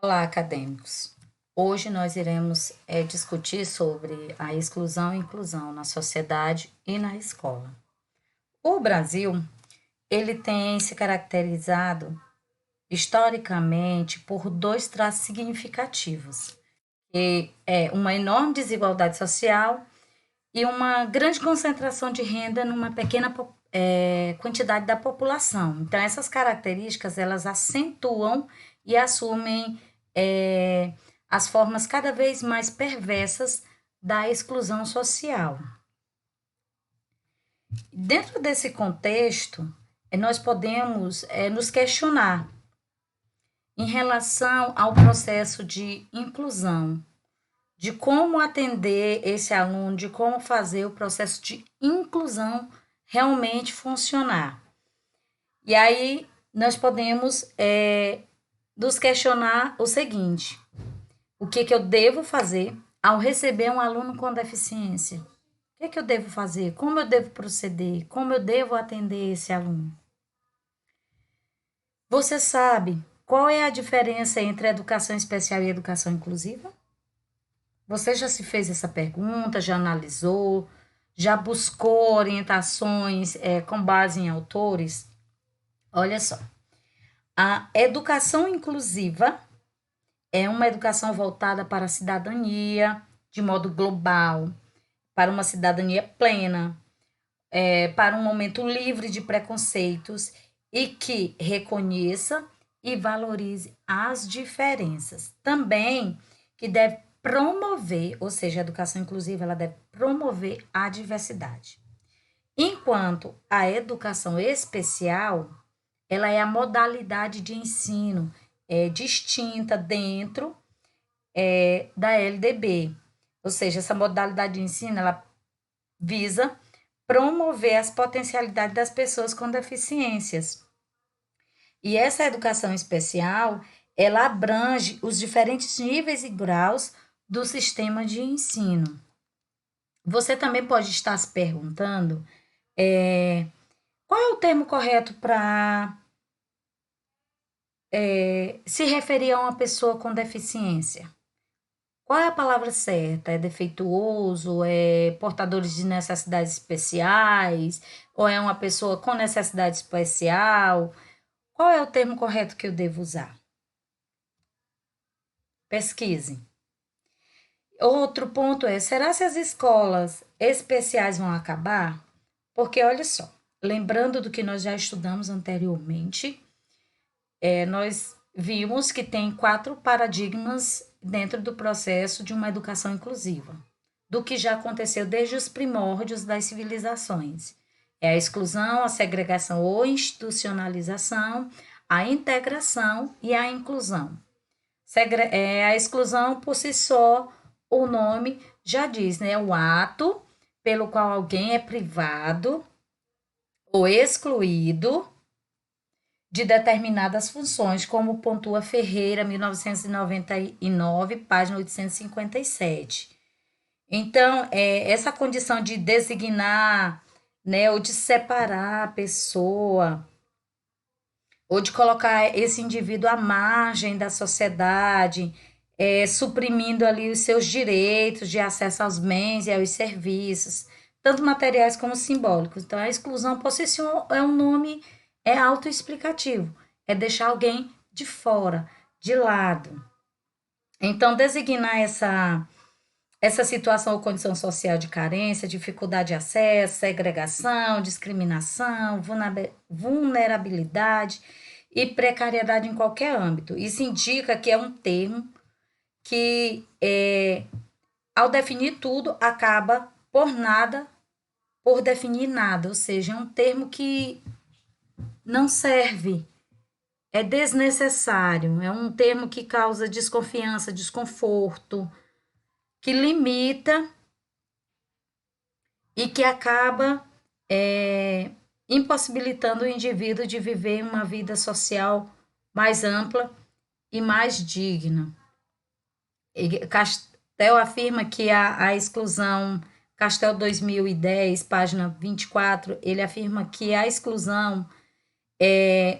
Olá, acadêmicos. Hoje nós iremos discutir sobre a exclusão e inclusão na sociedade e na escola. O Brasil, ele tem se caracterizado historicamente por dois traços significativos, que é uma enorme desigualdade social e uma grande concentração de renda numa pequena quantidade da população. Então, essas características, elas acentuam e assumem as formas cada vez mais perversas da exclusão social. Dentro desse contexto, nós podemos nos questionar em relação ao processo de inclusão, de como atender esse aluno, de como fazer o processo de inclusão realmente funcionar. E aí nós podemos nos questionar o seguinte: o que eu devo fazer ao receber um aluno com deficiência? O que eu devo fazer? Como eu devo proceder? Como eu devo atender esse aluno? Você sabe qual é a diferença entre educação especial e educação inclusiva? Você já se fez essa pergunta, já analisou, já buscou orientações com base em autores? Olha só, a educação inclusiva é uma educação voltada para a cidadania de modo global, para uma cidadania plena, para um momento livre de preconceitos e que reconheça e valorize as diferenças. Também que deve promover, ou seja, a educação inclusiva, ela deve promover a diversidade. Enquanto a educação especial, ela é a modalidade de ensino distinta dentro da LDB. Ou seja, essa modalidade de ensino, ela visa promover as potencialidades das pessoas com deficiências. E essa educação especial, ela abrange os diferentes níveis e graus do sistema de ensino. Você também pode estar se perguntando qual é o termo correto para se referir a uma pessoa com deficiência. Qual é a palavra certa? É defeituoso? É portadores de necessidades especiais? Ou é uma pessoa com necessidade especial? Qual é o termo correto que eu devo usar? Pesquise. Outro ponto é: será que as escolas especiais vão acabar? Porque olha só, lembrando do que nós já estudamos anteriormente, nós vimos que tem 4 paradigmas dentro do processo de uma educação inclusiva, do que já aconteceu desde os primórdios das civilizações. É a exclusão, a segregação ou institucionalização, a integração e a inclusão. A exclusão, por si só, o nome já diz, né? O ato pelo qual alguém é privado ou excluído de determinadas funções, como pontua Ferreira, 1999, página 857. Então, essa condição de designar, né, ou de separar a pessoa, ou de colocar esse indivíduo à margem da sociedade, suprimindo ali os seus direitos de acesso aos bens e aos serviços, tanto materiais como simbólicos. Então, a exclusão por si só é um nome autoexplicativo, é deixar alguém de fora, de lado. Então, designar essa situação ou condição social de carência, dificuldade de acesso, segregação, discriminação, vulnerabilidade e precariedade em qualquer âmbito. Isso indica que é um termo que, ao definir tudo, acaba por definir nada, ou seja, é um termo que não serve, é desnecessário, é um termo que causa desconfiança, desconforto, que limita e que acaba impossibilitando o indivíduo de viver uma vida social mais ampla e mais digna. Castel afirma que a exclusão, Castel 2010, página 24, ele afirma que a exclusão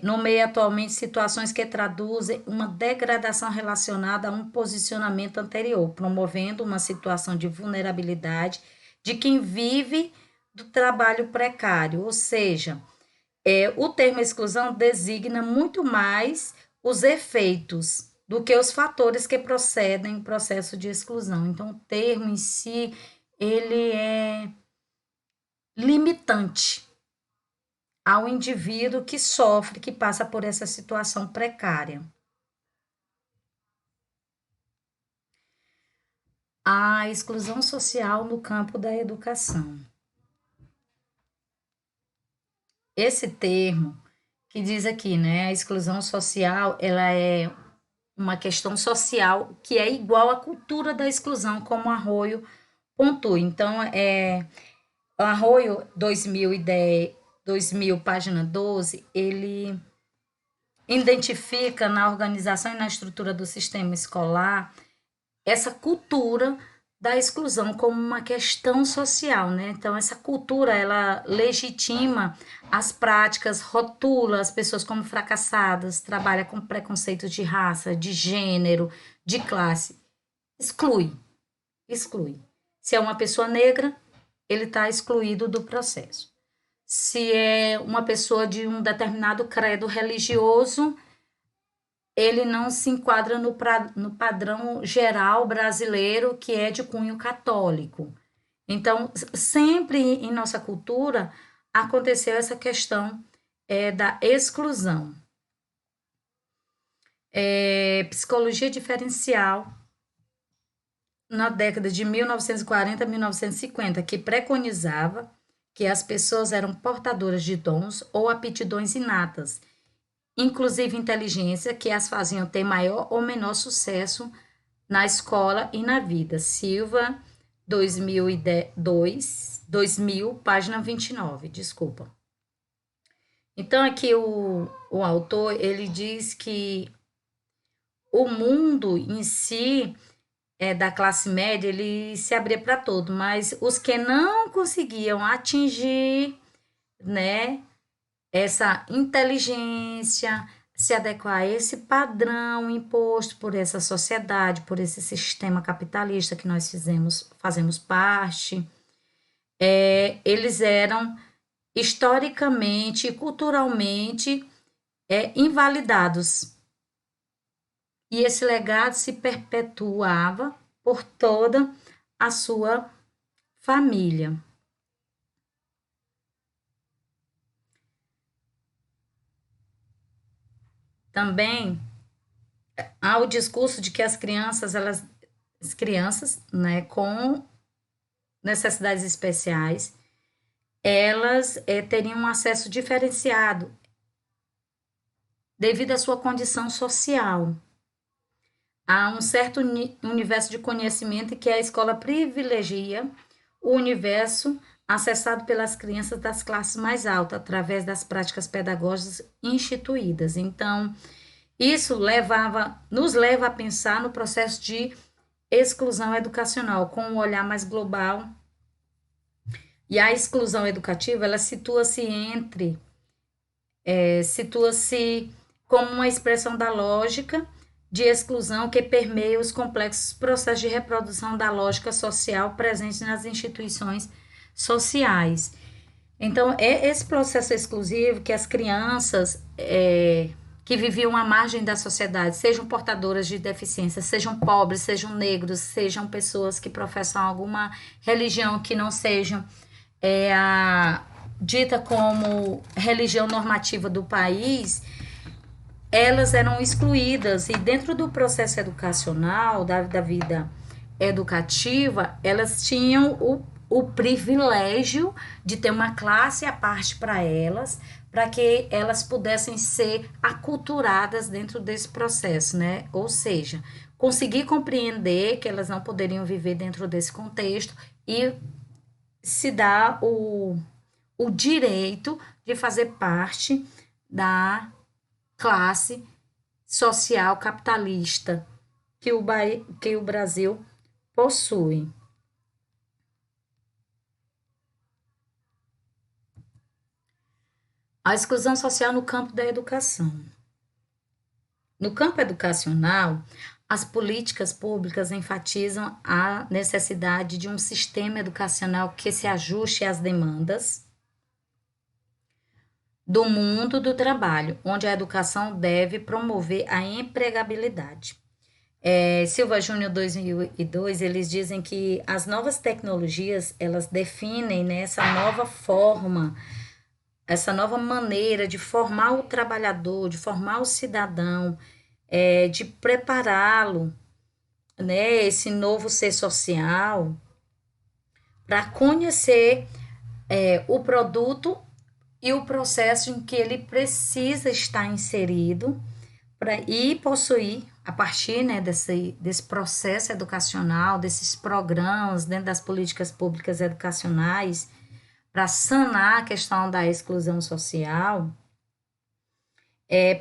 Nomeia atualmente situações que traduzem uma degradação relacionada a um posicionamento anterior, promovendo uma situação de vulnerabilidade de quem vive do trabalho precário, ou seja, o termo exclusão designa muito mais os efeitos do que os fatores que procedem do processo de exclusão. Então, o termo em si, ele é limitante ao indivíduo que sofre, que passa por essa situação precária. A exclusão social no campo da educação. Esse termo que diz aqui, né, a exclusão social, ela é uma questão social que é igual à cultura da exclusão, como Arroio pontua. Então, o Arroio 2010, 2000, página 12, ele identifica na organização e na estrutura do sistema escolar essa cultura da exclusão como uma questão social, né? Então, essa cultura, ela legitima as práticas, rotula as pessoas como fracassadas, trabalha com preconceitos de raça, de gênero, de classe. Exclui, exclui. Se é uma pessoa negra, ele está excluído do processo. Se é uma pessoa de um determinado credo religioso, ele não se enquadra no padrão geral brasileiro, que é de cunho católico. Então, sempre em nossa cultura aconteceu essa questão da exclusão. Psicologia diferencial, na década de 1940 a 1950, que preconizava que as pessoas eram portadoras de dons ou aptidões inatas, inclusive inteligência, que as faziam ter maior ou menor sucesso na escola e na vida. Silva, 2000, página 29, desculpa. Então, aqui o autor, ele diz que o mundo em si, da classe média, ele se abria para todo, mas os que não conseguiam atingir, né, essa inteligência, se adequar a esse padrão imposto por essa sociedade, por esse sistema capitalista que nós fazemos parte, eles eram historicamente e culturalmente invalidados. E esse legado se perpetuava por toda a sua família. Também há o discurso de que as crianças, né, com necessidades especiais, elas teriam um acesso diferenciado devido à sua condição social. Há um certo universo de conhecimento que a escola privilegia, o universo acessado pelas crianças das classes mais altas, através das práticas pedagógicas instituídas. Então, isso nos leva a pensar no processo de exclusão educacional, com um olhar mais global. E a exclusão educativa, ela situa-se como uma expressão da lógica de exclusão que permeia os complexos processos de reprodução da lógica social presentes nas instituições sociais. Então, é esse processo exclusivo que as crianças que viviam à margem da sociedade, sejam portadoras de deficiência, sejam pobres, sejam negros, sejam pessoas que professam alguma religião que não sejam dita como religião normativa do país, elas eram excluídas e dentro do processo educacional, da vida educativa, elas tinham o privilégio de ter uma classe à parte para elas, para que elas pudessem ser aculturadas dentro desse processo, né? Ou seja, conseguir compreender que elas não poderiam viver dentro desse contexto e se dar o direito de fazer parte da classe social capitalista que o Brasil possui. A exclusão social no campo da educação. No campo educacional, as políticas públicas enfatizam a necessidade de um sistema educacional que se ajuste às demandas do mundo do trabalho, onde a educação deve promover a empregabilidade. Silva Júnior 2002, eles dizem que as novas tecnologias, elas definem, né, essa nova forma, essa nova maneira de formar o trabalhador, de formar o cidadão, de prepará-lo, né, esse novo ser social, para conhecer o produto e o processo em que ele precisa estar inserido e possuir, a partir, né, desse processo educacional, desses programas dentro das políticas públicas educacionais, para sanar a questão da exclusão social,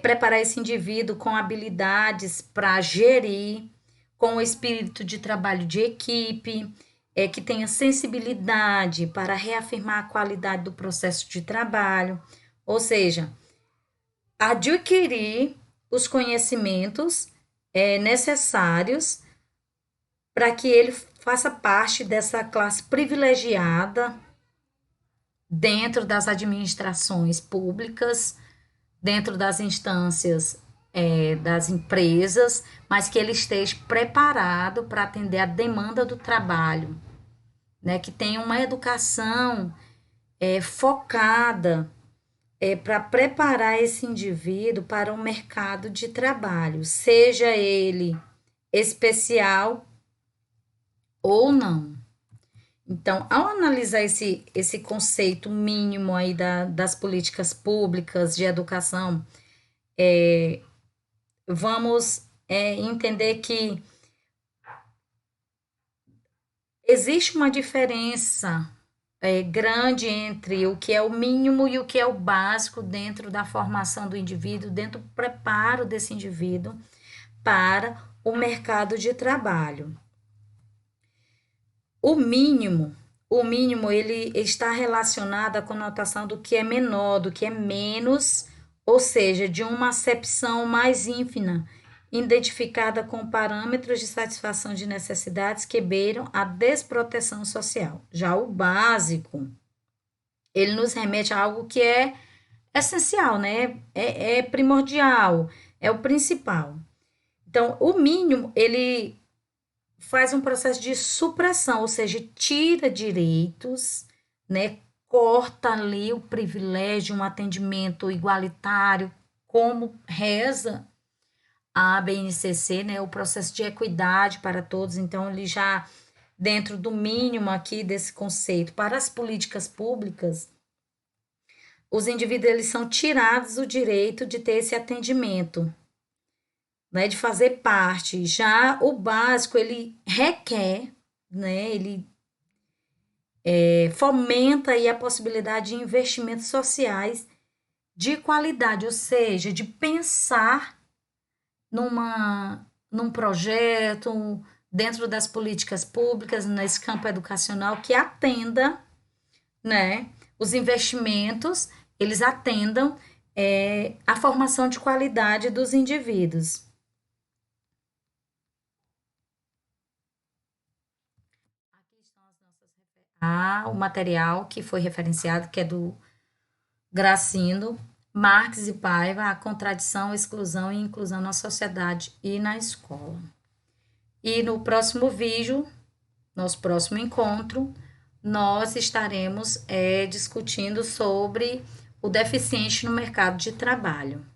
preparar esse indivíduo com habilidades para gerir, com o espírito de trabalho de equipe, que tenha sensibilidade para reafirmar a qualidade do processo de trabalho, ou seja, adquirir os conhecimentos necessários para que ele faça parte dessa classe privilegiada dentro das administrações públicas, dentro das instâncias das empresas, mas que ele esteja preparado para atender a demanda do trabalho, né? Que tenha uma educação focada para preparar esse indivíduo para o mercado de trabalho, seja ele especial ou não. Então, ao analisar esse conceito mínimo aí das políticas públicas de educação, vamos entender que existe uma diferença grande entre o que é o mínimo e o que é o básico dentro da formação do indivíduo, dentro do preparo desse indivíduo para o mercado de trabalho. O mínimo ele está relacionado à conotação do que é menor, do que é menos, ou seja, de uma acepção mais ínfima, identificada com parâmetros de satisfação de necessidades que beiram a desproteção social. Já o básico, ele nos remete a algo que é essencial, né? É primordial, é o principal. Então, o mínimo, ele faz um processo de supressão, ou seja, tira direitos, né? Corta ali o privilégio, um atendimento igualitário, como reza a BNCC, né? O processo de equidade para todos. Então, ele já, dentro do mínimo aqui desse conceito, para as políticas públicas, os indivíduos eles são tirados o direito de ter esse atendimento, né, de fazer parte. Já o básico, ele requer, né, ele fomenta aí a possibilidade de investimentos sociais de qualidade, ou seja, de pensar num projeto dentro das políticas públicas, nesse campo educacional, que atenda, né, os investimentos, eles atendam a formação de qualidade dos indivíduos. O material que foi referenciado, que é do Gracindo, Marx e Paiva, a contradição, exclusão e inclusão na sociedade e na escola. E no próximo vídeo, nosso próximo encontro, nós estaremos discutindo sobre o deficiente no mercado de trabalho.